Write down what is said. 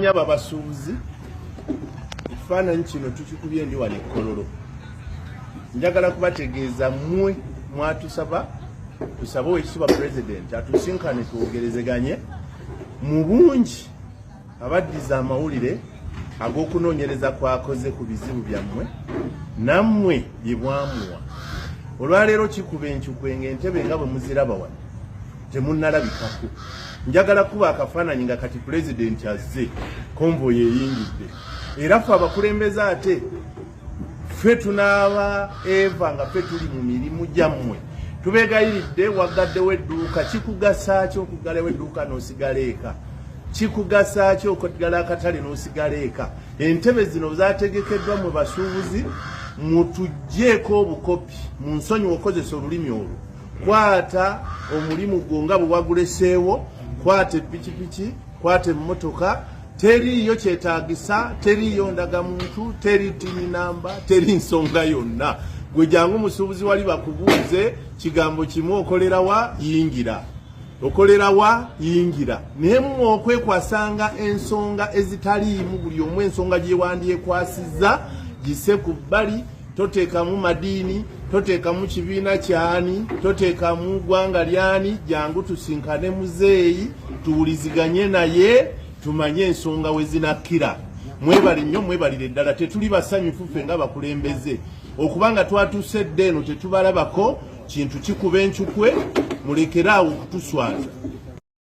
Nyaba basuubuzi ekifaananyi kino tukikubye ndi wano Kololo. Njagala kubategeeza mmwe mwatusaba tusaba Oweekitiibwa President atusinkane twogerezeganye mu bungi abaddiza amawulire ag'okunoonyereza kwakoze ku bizibu byammwe nammwe bye bwamuwa. Olwaleero kikuba enkyukwenga entebe nga bwe muziraba wano temunnalabikako. Njagala kuba akafaananyi nga kati President azze konvoyi eyingidde era ffe abakulembeze ate ffe tunaaba eva nga ffe tuli mu mirimu gyammwe tubeegayiridde waggaddewo edduuka kikugasa ki okuggalawo edduuka n'osigala eka? Kikugasa ki okuggala akatale n'osigala eka? Entebe zino zaategekeddwa mu basuubuzi mutuggyeko obukopi mu nsonyi okozesa olulimi olwo. Kwata omulimu gwo nga bwe waguleseewo, kwata epikipiki, kwata emmotoka, teriiyo kyetaagisa, teriiyo ndagamuntu, teri tini namba, teri nsonga yonna. Gwe jangu musuubuzi wali bakubuuze kigambo kimu, okolera wa? Yingira. Okolera wa? Yingira. Naye mmwe okwekwasanga ensonga ezitaliimu, buli omu ensonga gye wandyekwasizza gisse ku bbali. Toteekamu madiini, toteekamu kibiina kyani, toteekamu ggwanga lyani. Jangu tusinkane muzeeyi tuwuliziganye naye tumanye ensonga we zinakkira. Mwebale nnyo, mwebalire ddala. Tetuli basanyufu ffe nga bakulembeze okubanga twatuuse eno tetubalabako kintu kikuba enkyukwe. Mulekeraawo okutuswaza.